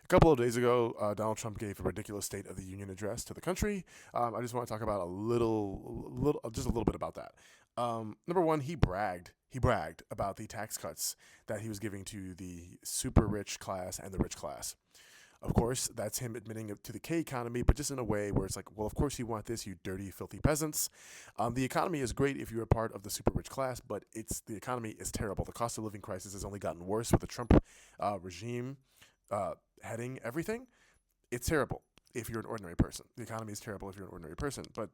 A couple of days ago, Donald Trump gave a ridiculous State of the Union address to the country. I just want to talk about just a little bit about that. Number one, he bragged. He bragged about the tax cuts that he was giving to the super rich class and the rich class. Of course, that's him admitting it to the K economy, but just in a way where it's like, well, of course you want this, you dirty, filthy peasants. The economy is great if you're a part of the super rich class, but the economy is terrible. The cost of living crisis has only gotten worse with the Trump regime heading everything. It's terrible if you're an ordinary person. The economy is terrible if you're an ordinary person. But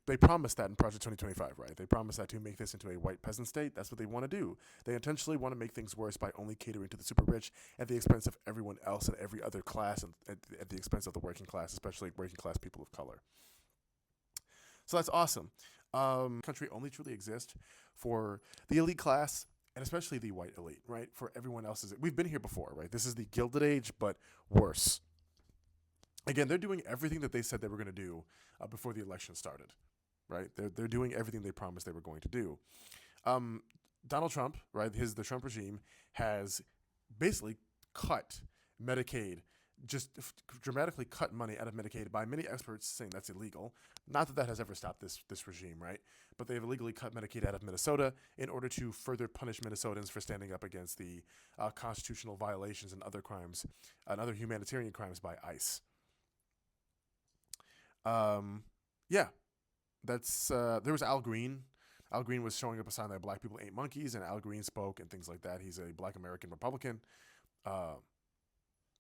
they promised that in Project 2025, right? They promised that to make this into a white peasant state. That's what they want to do. They intentionally want to make things worse by only catering to the super rich at the expense of everyone else and every other class, and at the expense of the working class, especially working class people of color. So that's awesome. Country only truly exists for the elite class and especially the white elite, right? For everyone else, we've been here before, right? This is the Gilded Age, but worse. Again, they're doing everything that they said they were going to do before the election started, right? They're doing everything they promised they were going to do. Um, Donald Trump, right? The Trump regime has basically cut Medicaid, just dramatically cut money out of Medicaid by many experts saying that's illegal. Not that that has ever stopped this regime, right? But they've illegally cut Medicaid out of Minnesota in order to further punish Minnesotans for standing up against the constitutional violations and other crimes and other humanitarian crimes by ICE. Um, yeah, that's there was Al Green. Al Green was showing up a sign that black people ain't monkeys, and Al Green spoke and things like that. He's a black American Republican. Uh,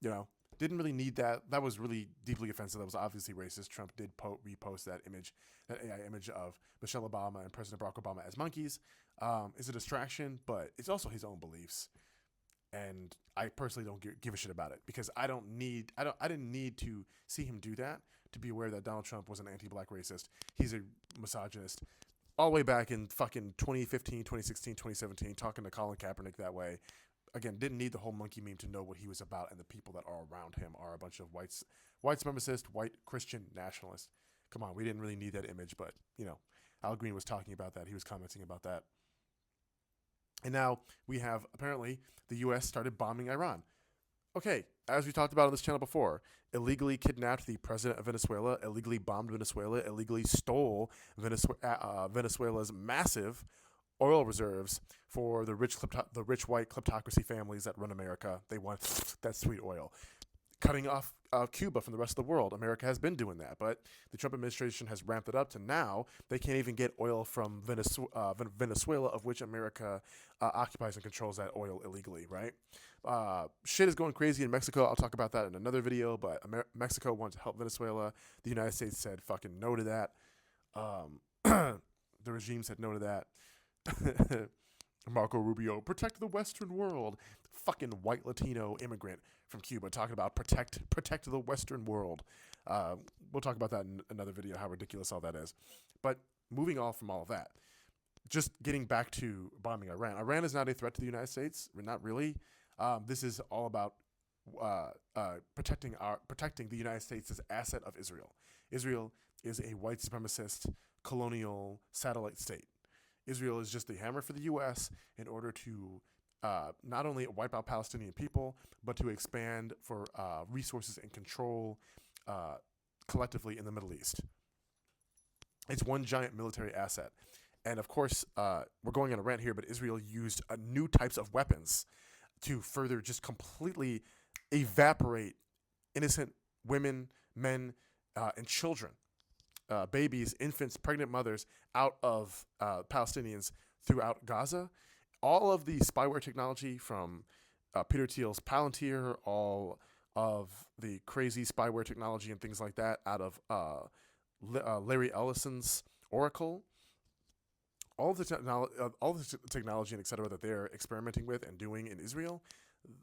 you know, didn't really need that. That was really deeply offensive. That was obviously racist. Trump did repost that image, that AI image of Michelle Obama and President Barack Obama as monkeys. It's a distraction, but it's also his own beliefs, and I personally don't give a shit about it because I didn't need to see him do that to be aware that Donald Trump was an anti-black racist. He's a misogynist. All the way back in fucking 2015, 2016, 2017, talking to Colin Kaepernick that way. Again, didn't need the whole monkey meme to know what he was about, and the people that are around him are a bunch of white supremacist, white Christian nationalists. Come on, we didn't really need that image, but Al Green was talking about that. He was commenting about that. And now we have apparently the U.S. started bombing Iran. Okay, as we talked about on this channel before, illegally kidnapped the president of Venezuela, illegally bombed Venezuela, illegally stole Venezuela's massive oil reserves for the rich white kleptocracy families that run America. They want that sweet oil. Cutting off Cuba from the rest of the world. America has been doing that, but the Trump administration has ramped it up to now they can't even get oil from Venezuela, of which America occupies and controls that oil illegally, right? Shit is going crazy in Mexico. I'll talk about that in another video, but Mexico wants to help Venezuela. The United States said fucking no to that. The regime said no to that. Marco Rubio, protect the Western world. Fucking white Latino immigrant from Cuba talking about protect the Western world. We'll talk about that in another video, how ridiculous all that is. But moving on from all of that, just getting back to bombing Iran. Iran is not a threat to the United States. Not really. This is all about protecting the United States' asset of Israel. Israel is a white supremacist colonial satellite state. Israel is just the hammer for the U.S. in order to not only wipe out Palestinian people, but to expand for resources and control collectively in the Middle East. It's one giant military asset. And of course, we're going on a rant here, but Israel used new types of weapons to further just completely evaporate innocent women, men, and children, babies, infants, pregnant mothers out of Palestinians throughout Gaza. All of the spyware technology from Peter Thiel's Palantir, all of the crazy spyware technology and things like that out of Larry Ellison's Oracle, all the technology and et cetera that they're experimenting with and doing in Israel,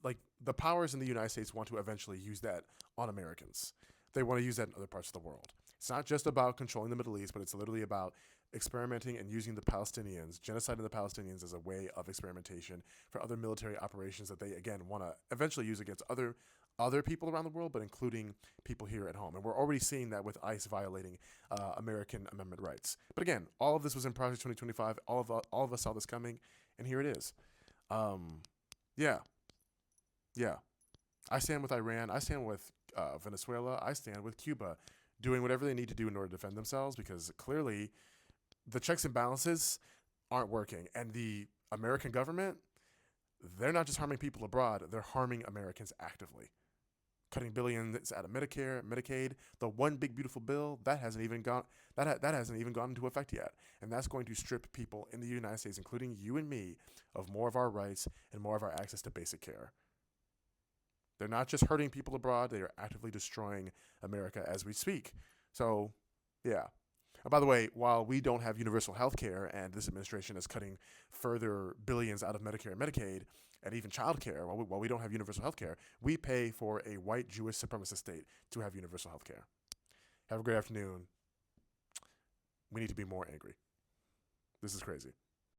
like the powers in the United States want to eventually use that on Americans. They want to use that in other parts of the world. It's not just about controlling the Middle East, but it's literally about experimenting and using the Palestinians, genociding the Palestinians as a way of experimentation for other military operations that they again want to eventually use against other people around the world, but including people here at home. And we're already seeing that with ICE violating American Amendment rights. But again, all of this was in Project 2025. All of us saw this coming, and here it is. Yeah, yeah. I stand with Iran. I stand with Venezuela. I stand with Cuba, doing whatever they need to do in order to defend themselves because clearly the checks and balances aren't working. And the American government, they're not just harming people abroad, they're harming Americans actively. Cutting billions out of Medicare, Medicaid, the one big beautiful bill that hasn't even gone that hasn't even gone into effect yet, and that's going to strip people in the United States, including you and me, of more of our rights and more of our access to basic care. They're not just hurting people abroad; they are actively destroying America as we speak. So, yeah. By the way, while we don't have universal health care and this administration is cutting further billions out of Medicare and Medicaid and even child care, while we don't have universal health care, we pay for a white Jewish supremacist state to have universal health care. Have a great afternoon. We need to be more angry. This is crazy.